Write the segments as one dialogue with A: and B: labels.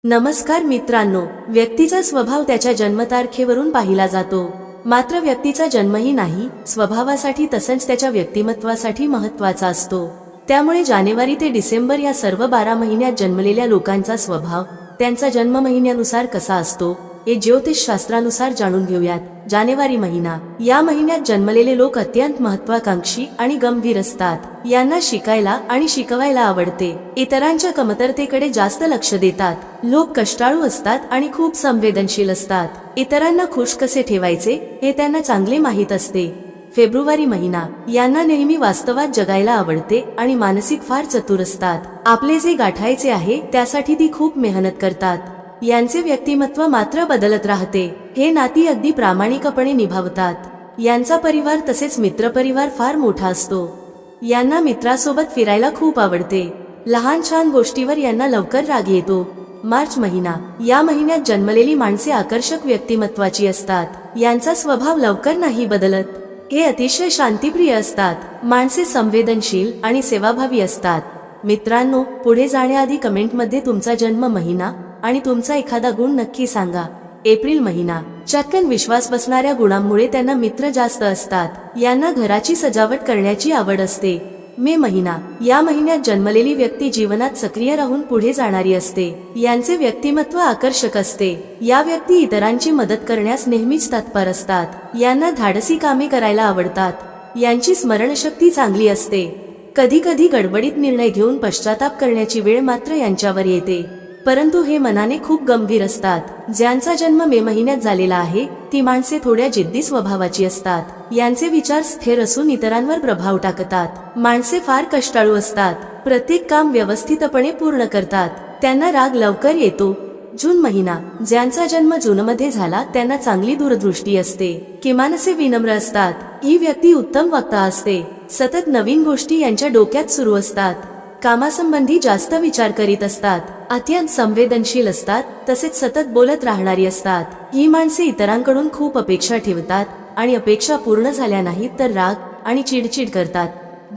A: नमस्कार मित्रांनो, व्यक्तीचा स्वभाव त्याच्या जन्मतारखेवरून पाहिला जातो. मात्र व्यक्तीचा जन्मही नाही, स्वभावासाठी तसंच त्याच्या व्यक्तिमत्वासाठी महत्त्वाचा असतो. त्यामुळे जानेवारी ते डिसेंबर या सर्व 12 महिन्यात जन्मलेल्या लोकांचा स्वभाव त्यांचा जन्म महिन्यानुसार कसा असतो हे ज्योतिषशास्त्रानुसार जाणून घेऊयात. जानेवारी महिना. या महिन्यात जन्मलेले लोक अत्यंत महत्वाकांक्षी आणि गंभीर असतात. यांना शिकायला आणि शिकवायला आवडते. इतरांच्या कमतरतेकडे जास्त लक्ष देतात. लोक कष्टाळू असतात आणि खूप संवेदनशील असतात. इतरांना खुश कसे ठेवायचे हे त्यांना चांगले माहीत असते. फेब्रुवारी महिना. यांना नेहमी वास्तवात जगायला आवडते आणि मानसिक फार चतुर असतात. आपले जे गाठायचे आहे त्यासाठी ती खूप मेहनत करतात. यांचे व्यक्तिमत्व मात्र बदलत राहते. हे नाती अगदी प्रामाणिकपणे निभावतात. यांचा परिवार तसेच मित्रपरिवार फार मोठा असतो. यांना मित्रासोबत फिरायला खूप आवडते. लहान छान गोष्टीवर यांना लवकर राग येतो. मार्च महिना. या महिन्यात जन्मलेली माणसे आकर्षक व्यक्तिमत्वाची असतात. यांचा स्वभाव लवकर नाही बदलत. हे अतिशय शांतिप्रिय असतात. माणसे संवेदनशील आणि सेवाभावी असतात. मित्रांनो, पुढे जाण्याआधी कमेंटमध्ये तुमचा जन्म महिना आणि तुमचा एखादा गुण नक्की सांगा. एप्रिल महिना. चटकन विश्वास बसणाऱ्या गुणांमुळे त्यांना मित्र जास्त असतात. यांना घराची सजावट करण्याची आवड असते. मे महिना. या महिन्यात जन्मलेली व्यक्ती जीवनात सक्रिय राहून पुढे जाणारी असते. यांचे व्यक्तिमत्व आकर्षक असते. या व्यक्ती इतरांची मदत करण्यास नेहमीच तत्पर असतात. यांना धाडसी कामे करायला आवडतात. यांची स्मरणशक्ती चांगली असते. कधी कधी गडबडीत निर्णय घेऊन पश्चाताप करण्याची वेळ मात्र यांच्यावर येते. परंतु हे मनाने खूप गंभीर असतात. ज्यांचा जन्म मे महिन्यात झालेला आहे ती माणसे थोड्या जिद्दी स्वभावाची असतात. यांचे विचार स्थिर असून इतरांवर प्रभाव टाकतात. माणसे फार कष्टाळू असतात. प्रत्येक काम व्यवस्थितपणे पूर्ण करतात. त्यांना राग लवकर येतो. जून महिना. ज्यांचा जन्म जूनमध्ये झाला त्यांना चांगली दूरदृष्टी असते. किमानसे विनम्र असतात. ही व्यक्ती उत्तम वक्ता असते. सतत नवीन गोष्टी यांच्या डोक्यात सुरू असतात. कामासंबंधी जास्त विचार करीत असतात. अत्यंत संवेदनशील असतात. तसेच सतत बोलत राहणारी असतात. ही माणसे इतरांकडून खूप अपेक्षा ठेवतात आणि अपेक्षा पूर्ण झाल्या नाहीत तर राग आणि चिडचिड करतात.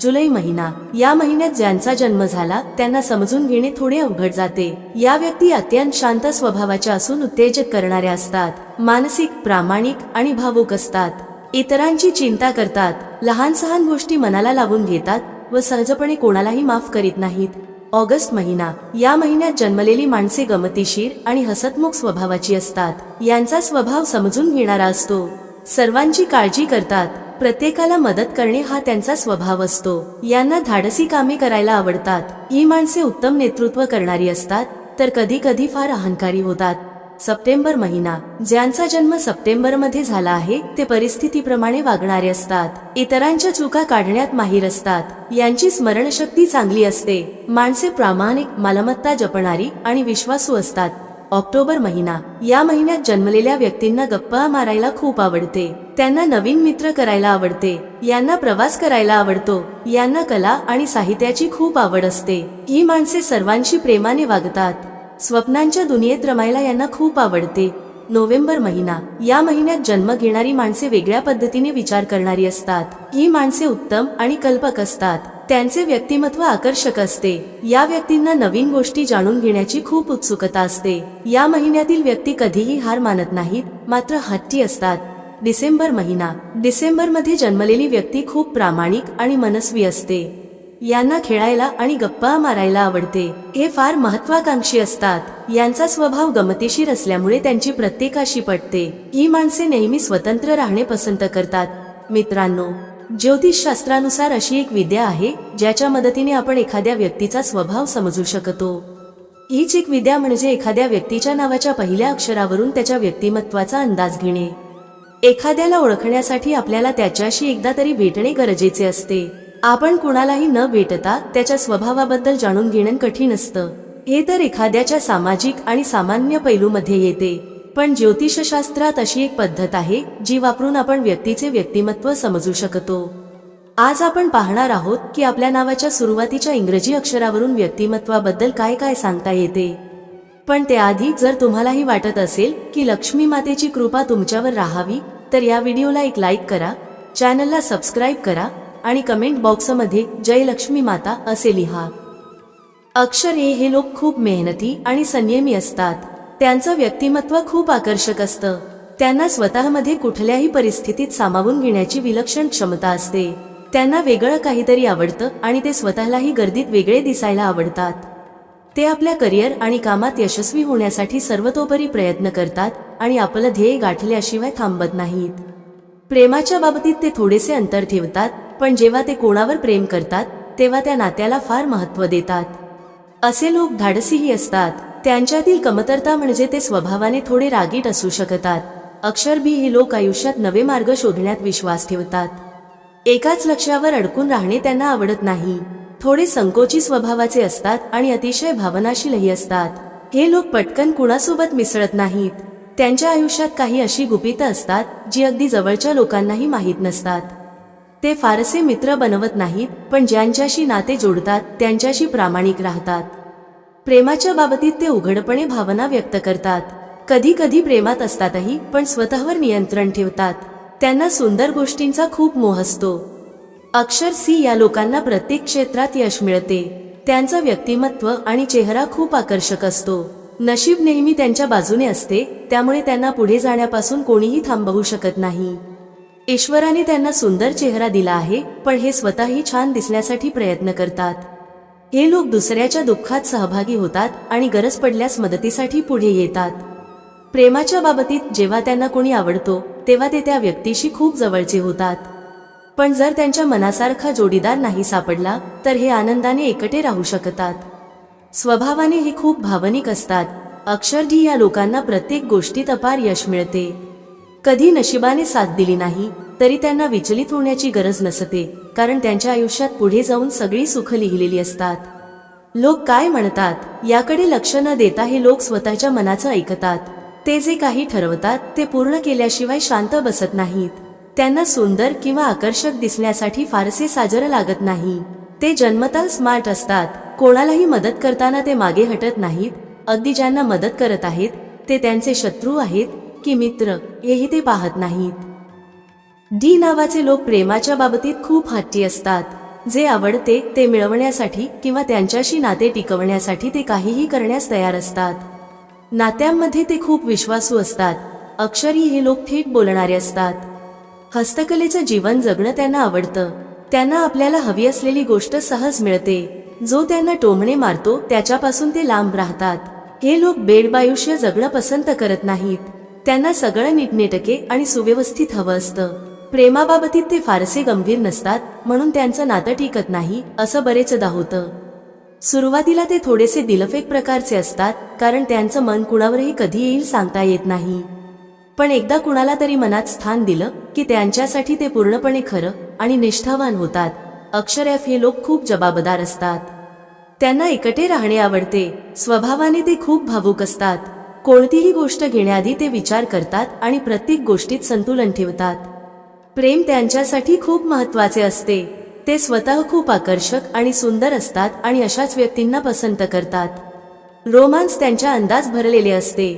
A: जुलै महिना. या महिन्यात ज्यांचा जन्म झाला त्यांना समजून घेणे थोडे अवघड जाते. या व्यक्ती अत्यंत शांत स्वभावाच्या असून उत्तेजक करणाऱ्या असतात. मानसिक, प्रामाणिक आणि भावुक असतात. इतरांची चिंता करतात. लहान सहान गोष्टी मनाला लावून घेतात व सहजपणे कोणालाही माफ करीत नाहीत. ऑगस्ट महिना. या महिन्यात जन्मलेली माणसे गमतीशीर आणि हसतमुख स्वभावाची असतात. यांचा स्वभाव समजून घेणारा असतो. सर्वांची काळजी करतात. प्रत्येकाला मदत करणे हा त्यांचा स्वभाव असतो. यांना धाडसी कामे करायला आवडतात. ही माणसे उत्तम नेतृत्व करणारी असतात तर कधी कधी फार अहंकारी होतात. सप्टेंबर महिना. ज्यांचा जन्म सप्टेंबरमध्ये झाला आहे ते परिस्थितीप्रमाणे वागणारे असतात. इतरांच्या चुका काढण्यात माहीर असतात. यांची स्मरणशक्ती चांगली असते. माणसे प्रामाणिक, मालमत्ता जपणारी आणि विश्वासू असतात. ऑक्टोबर महिना. या महिन्यात जन्मलेल्या व्यक्तींना गप्पा मारायला खूप आवडते. त्यांना नवीन मित्र करायला आवडते. यांना प्रवास करायला आवडतो. यांना कला आणि साहित्याची खूप आवड असते. ही माणसे सर्वांशी प्रेमाने वागतात. स्वप्नांच्या दुनियेत रमायला यांना खूप आवडते. नोव्हेंबर महिना. या महिन्यात जन्म घेणारी माणसे वेगळ्या पद्धतीने विचार करणारी असतात. ही माणसे उत्तम आणि कल्पक असतात. त्यांचे व्यक्तिमत्व आकर्षक असते. या व्यक्तींना नवीन गोष्टी जाणून घेण्याची खूप उत्सुकता असते. या महिन्यातील व्यक्ती कधीही हार मानत नाहीत, मात्र हट्टी असतात. डिसेंबर महिना. डिसेंबरमध्ये जन्मलेली व्यक्ती खूप प्रामाणिक आणि मनस्वी असते. यांना खेळायला आणि गप्पा मारायला आवडते. हे फार महत्वाकांक्षी असतात. यांचा स्वभाव गमतीशीर असल्यामुळे त्यांची प्रत्येकाशी पटते. ही माणसे नेहमी स्वतंत्र राहणे पसंत करतात. मित्रांनो, ज्योतिषशास्त्रानुसार अशी एक विद्या आहे ज्याच्या मदतीने आपण एखाद्या व्यक्तीचा स्वभाव समजू शकतो. हीच एक विद्या म्हणजे एखाद्या व्यक्तीच्या नावाच्या पहिल्या अक्षरावरून त्याच्या व्यक्तिमत्वाचा अंदाज घेणे. एखाद्याला ओळखण्यासाठी आपल्याला त्याच्याशी एकदा तरी भेटणे गरजेचे असते. आपण कुणालाही न भेटता त्याच्या स्वभावाबद्दल जाणून घेणं कठीण असतं. हे तर एखाद्याच्या सामाजिक आणि सामान्य पैलूमध्ये येते. पण ज्योतिषशास्त्रात अशी एक पद्धत आहे जी वापरून आपण व्यक्तीचे व्यक्तिमत्व समजू शकतो. आज आपण पाहणार आहोत की आपल्या नावाच्या सुरुवातीच्या इंग्रजी अक्षरावरून व्यक्तिमत्वाबद्दल काय काय सांगता येते. पण त्याआधी जर तुम्हालाही वाटत असेल की लक्ष्मी मातेची कृपा तुमच्यावर राहावी तर या व्हिडिओला एक लाईक करा, चॅनलला सबस्क्राईब करा आणि कमेंट बॉक्समध्ये जय लक्ष्मी माता असे लिहा. अक्षर हे लोक खूप मेहनती आणि संयमी असतात. त्यांचं व्यक्तिमत्व खूप आकर्षक असतं. त्यांना स्वतःमध्ये कुठल्याही परिस्थितीत सामावून घेण्याची विलक्षण क्षमता असते. त्यांना वेगळं काहीतरी आवडतं आणि ते स्वतःलाही गर्दीत वेगळे दिसायला आवडतात. ते आपल्या करिअर आणि कामात यशस्वी होण्यासाठी सर्वतोपरी प्रयत्न करतात आणि आपलं ध्येय गाठल्याशिवाय थांबत नाहीत. प्रेमाच्या बाबतीत ते थोडेसे अंतर ठेवतात, पण जेव्हा ते कोणावर प्रेम करतात तेव्हा त्या नात्याला फार महत्त्व देतात. असे लोक धाडसीही असतात. त्यांच्यातील कमतरता म्हणजे ते स्वभावाने थोडे रागीट असू शकतात. अक्षर बी हे लोक आयुष्यात नवे मार्ग शोधण्यात विश्वास ठेवतात. एकाच लक्ष्यावर अडकून राहणे त्यांना आवडत नाही. थोडे संकोची स्वभावाचे असतात आणि अतिशय भावनाशीलही असतात. हे लोक पटकन कुणासोबत मिसळत नाहीत. त्यांच्या आयुष्यात काही अशी गुपितं असतात जी अगदी जवळच्या लोकांनाही माहीत नसतात. ते फारसे मित्र बनवत नाहीत, पण ज्यांच्याशी नाते जोडतात त्यांच्याशी प्रामाणिक राहतात. प्रेमाच्या बाबतीत ते उघडपणे भावना व्यक्त करतात. कधी कधी प्रेमात असतातही, पण स्वतःवर नियंत्रण ठेवतात. त्यांना सुंदर गोष्टींचा खूप मोह असतो. अक्षर सी या लोकांना प्रत्येक क्षेत्रात यश मिळते. त्यांचं व्यक्तिमत्व आणि चेहरा खूप आकर्षक असतो. नशीब नेहमी त्यांच्या बाजूने असते, त्यामुळे त्यांना पुढे जाण्यापासून कोणीही थांबवू शकत नाही. ईश्वराने त्यांना सुंदर चेहरा दिला आहे, पण हे स्वतःही छान दिसण्यासाठी प्रयत्न करतात. हे लोक दुसऱ्याच्या दुःखात सहभागी होतात आणि गरज पडल्यास मदतीसाठी पुढे येतात. प्रेमाच्या बाबतीत जेव्हा त्यांना कोणी आवडतो तेव्हा ते त्या व्यक्तीशी खूप जवळचे होतात. पण जर त्यांच्या मनासारखा जोडीदार नाही सापडला तर हे आनंदाने एकटे राहू शकतात. स्वभावाने हे खूप भावनिक असतात. अक्षर डी या लोकांना प्रत्येक गोष्टीत अपार यश मिळते. कधी नशिबाने साथ दिली नाही तरी त्यांना विचलित होण्याची गरज नसते, कारण त्यांच्या आयुष्यात पुढे जाऊन सगळी सुख लिहिलेली असतात. लोक काय म्हणतात याकडे लक्ष न देता हे लोक स्वतःच्या मनाचं ऐकतात. ते जे काही ठरवतात ते पूर्ण केल्याशिवाय शांत बसत नाहीत. त्यांना सुंदर किंवा आकर्षक दिसण्यासाठी फारसे साजरं लागत नाही. ते जन्मतः स्मार्ट असतात. कोणालाही मदत करताना ते मागे हटत नाहीत. अगदी ज्यांना मदत करत आहेत ते त्यांचे शत्रू आहेत की मित्र हेही ते पाहत नाहीत. डी नावाचे लोक प्रेमाच्या बाबतीत खूप हट्टी असतात. जे आवडते ते मिळवण्यासाठी किंवा त्यांच्याशी नाते टिकवण्यासाठी ते काहीही करण्यास तयार असतात. नात्यांमध्ये ते खूप विश्वासू असतात. अक्षरी हे लोक थेट बोलणारे असतात. हस्तकलेचं जीवन जगणं त्यांना आवडतं. त्यांना आपल्याला हवी असलेली गोष्ट सहज मिळते. जो त्यांना टोमणे मारतो त्याच्यापासून ते लांब राहतात. हे लोक बेडबायुष्य जगणं पसंत करत नाहीत. त्यांना सगळं नीटनेटके आणि सुव्यवस्थित हवं असतं. प्रेमाबाबतीत ते फारसे गंभीर नसतात, म्हणून त्यांचं नातं टिकत नाही असं बरेचदा होतं. सुरुवातीला ते थोडेसे दिलफेक प्रकारचे असतात, कारण त्यांचं मन कुणावरही कधी येईल सांगता येत नाही. पण एकदा कुणाला तरी मनात स्थान दिलं की त्यांच्यासाठी ते पूर्णपणे खरं आणि निष्ठावान होतात. अक्षर एफ हे लोक खूप जबाबदार असतात. त्यांना एकटे राहणे आवडते. स्वभावाने ते खूप भावूक असतात. कोणतीही गोष्ट घेण्याआधी ते विचार करतात आणि प्रत्येक गोष्टीत संतुलन ठेवतात. प्रेम त्यांच्यासाठी खूप महत्त्वाचे असते. ते स्वतः खूप आकर्षक आणि सुंदर असतात आणि अशाच व्यक्तींना पसंत करतात. रोमांस त्यांच्या अंदाज भरलेले असते.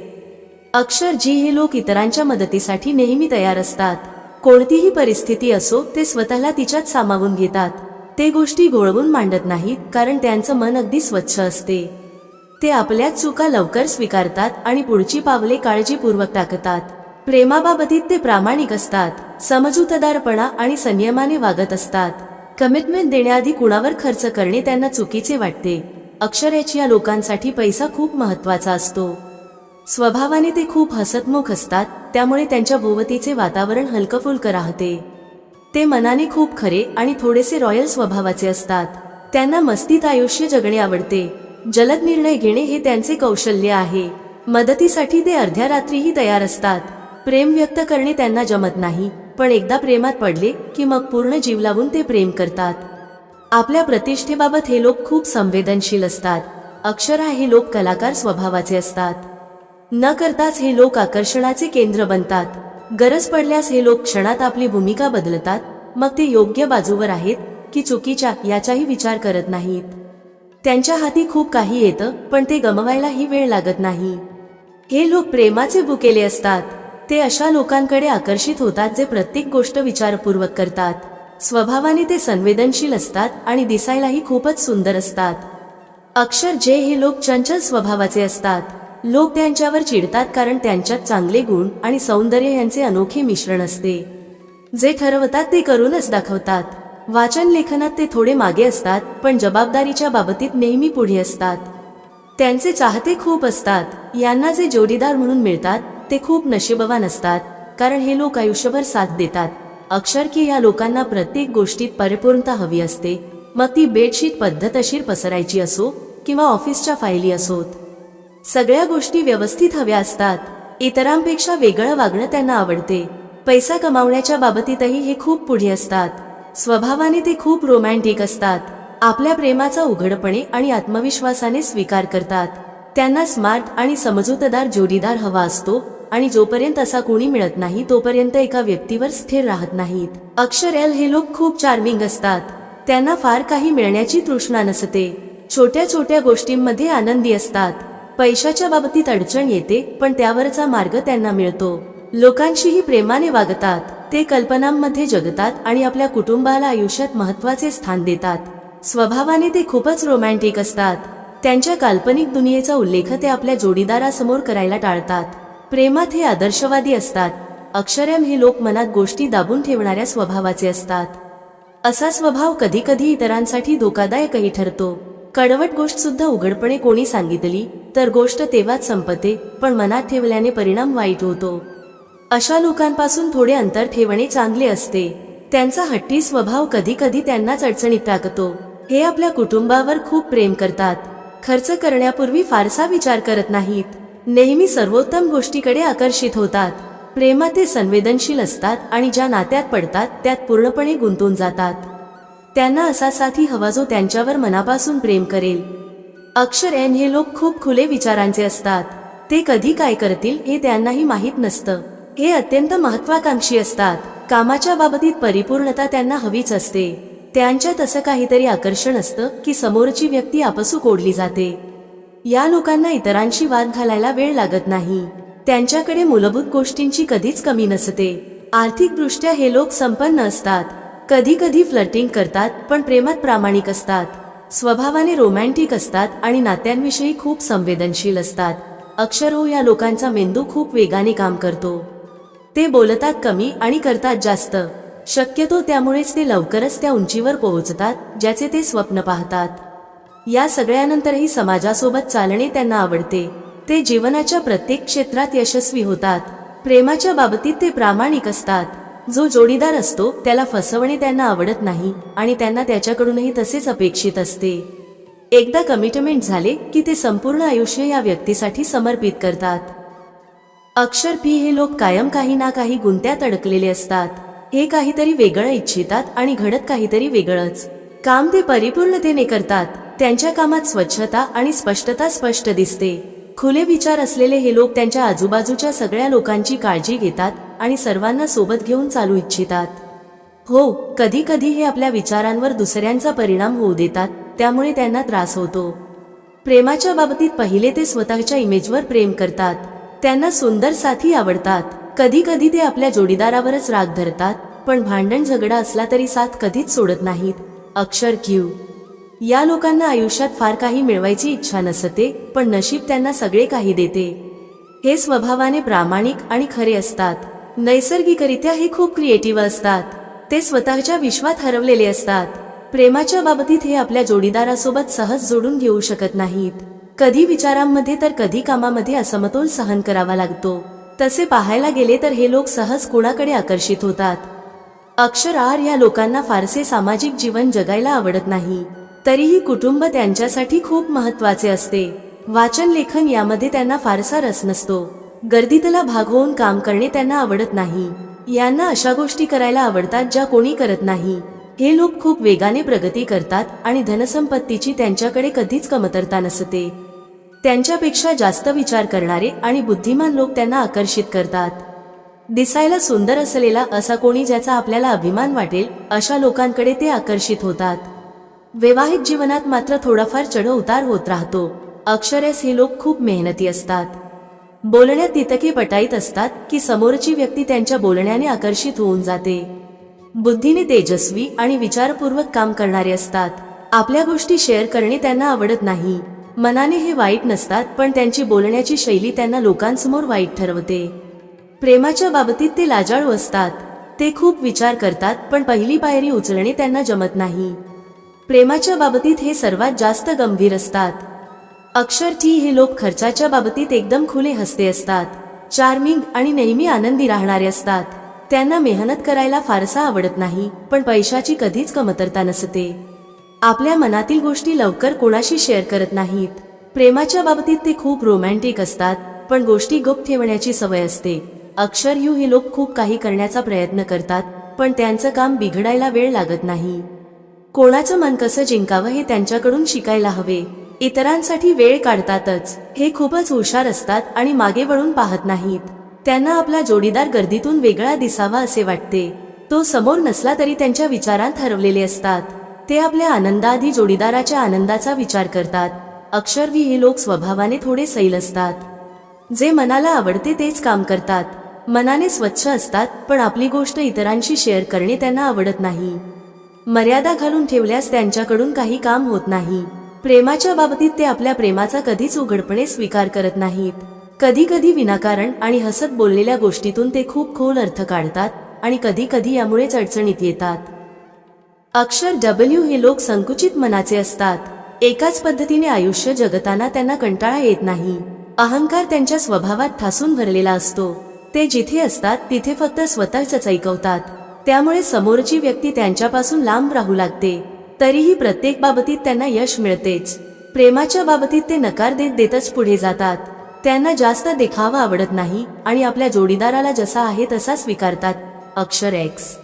A: अक्षर जी हे लोक इतरांच्या मदतीसाठी नेहमी तयार असतात. कोणतीही परिस्थिती असो ते स्वतःला तिच्यात सामावून घेतात. ते गोष्टी घोळवून मांडत नाहीत, कारण त्यांचं मन अगदी स्वच्छ असते. ते आपल्या चुका लवकर स्वीकारतात आणि पुढची पावले काळजीपूर्वक टाकतात. प्रेमाबाबतीत ते प्रामाणिक असतात. समजूतदारपणा आणि संयमाने वागत असतात. कमिटमेंट देण्याआधी कुणावर खर्च करणे त्यांना चुकीचे वाटते. अक्षराची या लोकांसाठी पैसा खूप महत्त्वाचा असतो. स्वभावाने ते खूप हसतमुख असतात, त्यामुळे त्यांच्या भोवतीचे वातावरण हलकफुलकं राहते. ते मनाने खूप खरे आणि थोडेसे रॉयल स्वभावाचे असतात. त्यांना मस्तीत आयुष्य जगणे आवडते. जलद निर्णय घेणे हे त्यांचे कौशल्य आहे. मदतीसाठी ते अर्ध्या रात्रीही तयार असतात. प्रेम व्यक्त करणे त्यांना जमत नाही, पण एकदा प्रेमात पडले की मग पूर्ण जीव लावून ते प्रेम करतात. आपल्या प्रतिष्ठेबाबत हे लोक खूप संवेदनशील असतात. अक्षरा हे लोक कलाकार स्वभावाचे असतात. न करताच हे लोक आकर्षणाचे केंद्र बनतात. गरज पडल्यास हे लोक क्षणात आपली भूमिका बदलतात. मग ते योग्य बाजूवर आहेत की चुकीच्या याचाही विचार करत नाहीत. त्यांच्या हाती खूप काही येतं, पण ते गमवायलाही वेळ लागत नाही. हे लोक प्रेमाचे भुकेले असतात. ते अशा लोकांकडे आकर्षित होतात जे प्रत्येक गोष्ट विचारपूर्वक करतात. स्वभावाने ते संवेदनशील असतात आणि दिसायलाही खूपच सुंदर असतात. अक्षर जे हे लोक चंचल स्वभावाचे असतात. लोक त्यांच्यावर चिडतात कारण त्यांच्यात चांगले गुण आणि सौंदर्य यांचे अनोखे मिश्रण असते. जे ठरवतात ते करूनच दाखवतात. वाचन लेखनात ते थोडे मागे असतात, पण जबाबदारीच्या बाबतीत नेहमी पुढे असतात. त्यांचे चाहते खूप असतात. यांना जे जोडीदार म्हणून मिळतात ते खूप नशीबवान असतात, कारण हे लोक आयुष्यभर साथ देतात. अक्षर की या लोकांना प्रत्येक गोष्टीत परिपूर्णता हवी असते, मग ती बेडशीट पद्धतशीर पसरायची असो किंवा ऑफिसच्या फायली असोत. सगळ्या गोष्टी व्यवस्थित हव्या असतात. इतरांपेक्षा वेगळं वागणं त्यांना आवडते. पैसा कमावण्याच्या बाबतीतही हे खूप पुढे असतात. स्वभावाने ते खूप रोमॅन्टिक असतात. आपल्या प्रेमाचा उघडपणे आणि आत्मविश्वासाने स्वीकार करतात. त्यांना स्मार्ट आणि समजूतदार जोडीदार हवा असतो आणि जोपर्यंत असा कोणी मिळत नाही तोपर्यंत एका व्यक्तीवर स्थिर राहत नाहीत. अक्षर एल हे लोक खूप चार्मिंग असतात. त्यांना फार काही मिळण्याची तृष्णा नसते. छोट्या छोट्या गोष्टींमध्ये आनंदी असतात. पैशाच्या बाबतीत अडचण येते, पण त्यावरचा मार्ग त्यांना मिळतो. लोकांशीही प्रेमाने वागतात. ते कल्पनांमध्ये जगतात आणि आपल्या कुटुंबाला आयुष्यात महत्त्वाचे स्थान देतात. स्वभावाने ते खूपच रोमॅन्टिक असतात. त्यांच्या काल्पनिक दुनियेचा उल्लेख ते आपल्या जोडीदारासमोर करायला टाळतात. प्रेमात हे आदर्शवादी असतात. अक्षरम हे लोक मनात गोष्टी दाबून ठेवणाऱ्या स्वभावाचे असतात. असा स्वभाव कधी कधी इतरांसाठी धोकादायकही ठरतो. कडवट गोष्ट सुद्धा उघडपणे कोणी सांगितली तर गोष्ट तेव्हाच संपते, पण मनात ठेवल्याने परिणाम वाईट होतो. अशा लोकांपासून थोडे अंतर ठेवणे चांगले असते. त्यांचा हट्टी स्वभाव कधी कधी त्यांनाच अडचणीत टाकतो. हे आपल्या कुटुंबावर खूप प्रेम करतात. खर्च करण्यापूर्वी फारसा विचार करत नाहीत. नेहमी सर्वोत्तम गोष्टीकडे आकर्षित होतात. प्रेमात ते संवेदनशील असतात आणि ज्या नात्यात पडतात त्यात पूर्णपणे गुंतून जातात. त्यांना असा साथी हवा जो त्यांच्यावर मनापासून प्रेम करेल. अक्षर एन हे लोक खूप खुले विचारांचे असतात. ते कधी काय करतील हे त्यांनाही माहीत नसतं. हे अत्यंत महत्वाकांक्षी असतात. कामाच्या बाबतीत परिपूर्णता त्यांना हवीच असते. त्यांच्यात असं काहीतरी आकर्षण असतं की समोरची व्यक्ती आपसूक ओढली जाते. या लोकांना इतरांशी वाद घालायला वेळ लागत नाही. त्यांच्याकडे मूलभूत गोष्टींची कधीच कमी नसते. आर्थिकदृष्ट्या हे लोक संपन्न असतात. कधी कधी फ्लर्टिंग करतात, पण प्रेमात प्रामाणिक असतात. स्वभावाने रोमॅन्टिक असतात आणि नात्यांविषयी खूप संवेदनशील असतात. अक्षरो या लोकांचा मेंदू खूप वेगाने काम करतो. ते बोलतात कमी आणि करतात जास्त. शक्यतो त्यामुळेच ते लवकरच त्या उंचीवर पोहोचतात ज्याचे ते स्वप्न पाहतात. या सगळ्यानंतरही समाजासोबत चालणे त्यांना आवडते. ते जीवनाच्या प्रत्येक क्षेत्रात यशस्वी होतात. प्रेमाच्या बाबतीत ते प्रामाणिक असतात. जो जोडीदार असतो त्याला फसवणे त्यांना आवडत नाही आणि त्यांना त्याच्याकडूनही तसेच अपेक्षित असते. एकदा कमिटमेंट झाले की ते संपूर्ण आयुष्य या व्यक्तीसाठी समर्पित करतात. अक्षर पी हे लोक कायम काही ना काही गुंत्यात अडकलेले असतात. हे काहीतरी वेगळं इच्छितात आणि घडत काहीतरी वेगळंच. काम ते परिपूर्णतेने करतात. त्यांच्या कामात स्वच्छता आणि स्पष्टता स्पष्ट दिसते. खुले विचार असलेले हे लोक त्यांच्या आजूबाजूच्या सगळ्या लोकांची काळजी घेतात आणि सर्वांना सोबत घेऊन चालू इच्छितात. हो, कधी कधी हे आपल्या विचारांवर दुसऱ्यांचा परिणाम होऊ देतात, त्यामुळे त्यांना त्रास होतो. प्रेमाच्या बाबतीत पहिले ते स्वतःच्या इमेजवर प्रेम करतात. त्यांना सुंदर साथी आवडतात. कधी कधी ते आपल्या जोडीदारावरच राग धरतात, पण भांडण झगडा असला तरी साथ कधीच सोडत नाहीत. अक्षर क्यू या लोकांना आयुष्यात फार काही मिळवायची इच्छा नसते, पण नशीब त्यांना सगळे काही देते. हे स्वभावाने प्रामाणिक आणि खरे असतात. नैसर्गिकरित्या हे खूप क्रिएटिव्ह असतात. ते स्वतःच्या विश्वात हरवलेले असतात. प्रेमाच्या बाबतीत हे आपल्या जोडीदारासोबत सहज जोडून घेऊ शकत नाहीत. कधी विचारांमध्ये तर कधी कामामध्ये असमतोल सहन करावा लागतो. तसे पाहायला गेले तर हे लोक सहज कोणाकडे आकर्षित होतात. अक्षर आर या लोकांना फारसे सामाजिक जीवन जगायला आवडत नाही. तरीही कुटुंब त्यांच्यासाठी खूप महत्त्वाचे असते. वाचन लेखन यामध्ये त्यांना फारसा रस नसतो. गर्दीतला भाग होऊन काम करणे त्यांना आवडत नाही. यांना अशा गोष्टी करायला आवडतात ज्या कोणी करत नाही. हे लोक खूप वेगाने प्रगती करतात आणि धनसंपत्तीची त्यांच्याकडे कधीच कमतरता नसते. त्यांच्यापेक्षा जास्त विचार करणारे आणि बुद्धिमान लोक त्यांना आकर्षित करतात. दिसायला सुंदर असलेला असा कोणी ज्याचा आपल्याला अभिमान वाटेल अशा लोकांकडे ते आकर्षित होतात. वैवाहिक जीवनात मात्र थोडाफार चढ उतार होत राहतो. अक्षरेस हे लोक खूप मेहनती असतात. बोलण्यात तितके पटाईत असतात की समोरची व्यक्ती त्यांच्या बोलण्याने आकर्षित होऊन जाते. बुद्धीने तेजस्वी आणि विचारपूर्वक काम करणारे असतात. आपल्या गोष्टी शेअर करणे त्यांना आवडत नाही. मनाने हे वाईट नसतात, पण त्यांची बोलण्याची शैली त्यांना लोकांसमोर वाईट ठरवते. प्रेमाच्या बाबतीत ते लाजाळू असतात. ते खूप विचार करतात, पण पहिली पायरी उचलणे त्यांना जमत नाही. प्रेमाच्या बाबतीत हे सर्वात जास्त गंभीर असतात. अक्षर टी हे लोक खर्चाच्या बाबतीत एकदम खुले हस्ते असतात. चार्मिंग आणि नेहमी आनंदी राहणारे असतात. त्यांना मेहनत करायला फारसा आवडत नाही, पण पैशाची कधीच कमतरता नसते. आपल्या मनातील गोष्टी लवकर कोणाशी शेअर करत नाहीत. प्रेमाच्या बाबतीत ते खूप रोमॅन्टिक असतात, पण गोष्टी गुप्त ठेवण्याची सवय असते. अक्षर यू हे लोक खूप काही करण्याचा प्रयत्न करतात, पण त्यांचं काम बिघडायला वेळ लागत नाही. कोणाचं मन कसं जिंकावं हे त्यांच्याकडून शिकायला हवे. इतरांसाठी वेळ काढतातच. हे खूपच हुशार असतात आणि मागे वळून पाहत नाहीत. त्यांना आपला जोडीदार गर्दीतून वेगळा दिसावा असे वाटते. तो समोर नसला तरी त्यांच्या विचारांत हरवलेले असतात. ते आपल्या आनंदाआधी जोडीदाराच्या आनंदाचा विचार करतात. अक्षर व्ही हे लोक स्वभावाने थोडे सैल असतात. जे मनाला आवडते तेच काम करतात. मनाने स्वच्छ असतात, पण आपली गोष्ट इतरांशी शेअर करणे त्यांना आवडत नाही. मर्यादा घालून ठेवल्यास त्यांच्याकडून काही काम होत नाही. प्रेमाच्या बाबतीत ते आपल्या प्रेमाचा कधीच उघडपणे स्वीकार करत नाहीत. कधी कधी विनाकारण आणि हसत बोललेल्या गोष्टीतून ते खूप खोल अर्थ काढतात आणि कधी कधी यामुळेच अडचणीत येतात. अक्षर डब्ल्यू हे लोक संकुचित मनाचे असतात. एकाच पद्धतीने आयुष्य जगताना त्यांना कंटाळा येत नाही. अहंकार त्यांच्या स्वभावात ठासून भरलेला असतो. ते जिथे असतात तिथे फक्त स्वतःच ऐकवतात. त्यामुळे समोरची व्यक्ती त्यांच्यापासून लांब राहू लागते. तरीही प्रत्येक बाबतीत त्यांना यश मिळतेच. प्रेमाच्या बाबतीत ते नकार देतच पुढे जातात. त्यांना जास्त देखावा आवडत नाही आणि आपल्या जोडीदाराला जसा आहे तसा स्वीकारतात. अक्षर एक्स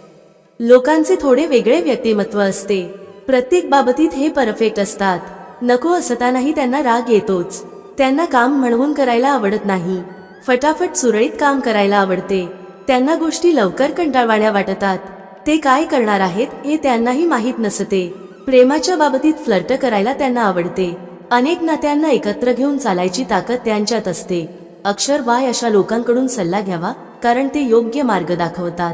A: लोकांचे थोडे वेगळे व्यक्तिमत्व असते. प्रत्येक बाबतीत हे परफेक्ट असतात. नको असतानाही त्यांना राग येतोच. त्यांना काम म्हणवून करायला आवडत नाही. फटाफट सुरळीत काम करायला आवडते. त्यांना गोष्टी लवकर कंटाळवाण्या वाटतात. ते काय करणार आहेत हे त्यांनाही माहीत नसते. प्रेमाच्या बाबतीत फ्लर्ट करायला त्यांना आवडते. अनेक नात्यांना एकत्र घेऊन चालायची ताकद त्यांच्यात असते. अक्षर वाय अशा लोकांकडून सल्ला घ्यावा, कारण ते योग्य मार्ग दाखवतात.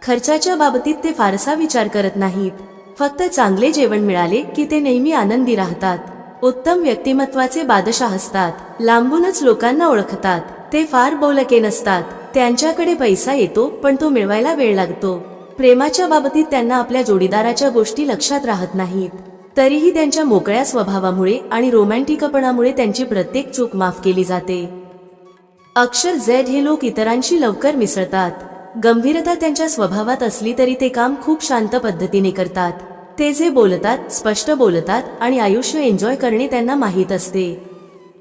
A: खर्चाच्या बाबतीत ते फारसा विचार करत नाहीत. फक्त चांगले जेवण मिळाले की ते नेहमी आनंदी राहतात. उत्तम व्यक्तिमत्वाचे बादशाह असतात. लांबूनच लोकांना ओळखतात. ते फार बोलके नसतात. त्यांच्याकडे पैसा येतो, पण तो मिळवायला वेळ लागतो. प्रेमाच्या बाबतीत त्यांना आपल्या जोडीदाराच्या गोष्टी लक्षात राहत नाहीत. तरीही त्यांच्या मोकळ्या स्वभावामुळे आणि रोमॅन्टिकपणामुळे त्यांची प्रत्येक चूक माफ केली जाते. अक्षर झेड हे लोक इतरांशी लवकर मिसळतात. गंभीरता त्यांच्या स्वभावात असली तरी ते काम खूप शांत पद्धतीने करतात. ते जे बोलतात स्पष्ट बोलतात आणि आयुष्य एन्जॉय करणे त्यांना माहीत असते.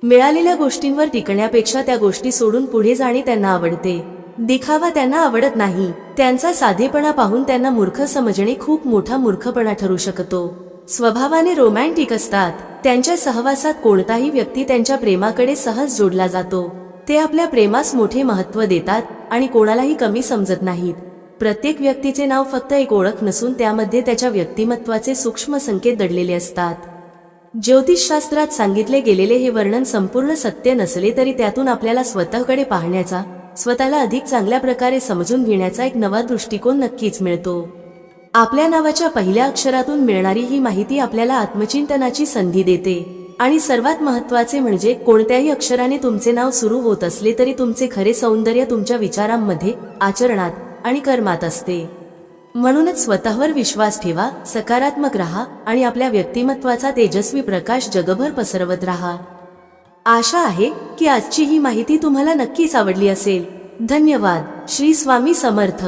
A: मिळालेल्या गोष्टींवर टिकण्यापेक्षा त्या गोष्टी सोडून पुढे जाणे त्यांना आवडते. दिखावा त्यांना आवडत नाही. त्यांचा साधेपणा पाहून त्यांना मूर्ख समजणे खूप मोठा मूर्खपणा ठरू शकतो. स्वभावाने रोमॅन्टिक असतात. त्यांच्या सहवासात कोणताही व्यक्ती त्यांच्या प्रेमाकडे सहज जोडला जातो. ते आपल्या प्रेमास मोठे महत्त्व देतात आणि कोणालाही कमी समजत नाहीत. प्रत्येक व्यक्तीचे नाव फक्त एक ओळख नसून त्यामध्ये त्याच्या व्यक्तिमत्वाचे सूक्ष्म संकेत दडलेले असतात. ज्योतिषशास्त्रात सांगितले गेलेले हे वर्णन संपूर्ण सत्य नसले तरी त्यातून आपल्याला स्वतःकडे पाहण्याचा, स्वतःला अधिक चांगल्या प्रकारे समजून घेण्याचा एक नवा दृष्टिकोन नक्कीच मिळतो. आपल्या नावाच्या पहिल्या अक्षरातून मिळणारी ही माहिती आपल्याला आत्मचिंतनाची संधी देते. आणि सर्वात महत्त्वाचे म्हणजे कोणत्याही अक्षराने तुमचे नाव सुरू होत असले तरी तुमचे खरे सौंदर्य तुमच्या विचारांमध्ये, आचरणात आणि कर्मात असते. म्हणूनच स्वतःवर विश्वास ठेवा, सकारात्मक राहा आणि आपल्या व्यक्तिमत्वाचा तेजस्वी प्रकाश जगभर पसरवत राहा. आशा आहे की आजची ही माहिती तुम्हाला नक्कीच आवडली असेल. धन्यवाद. श्री स्वामी समर्थ.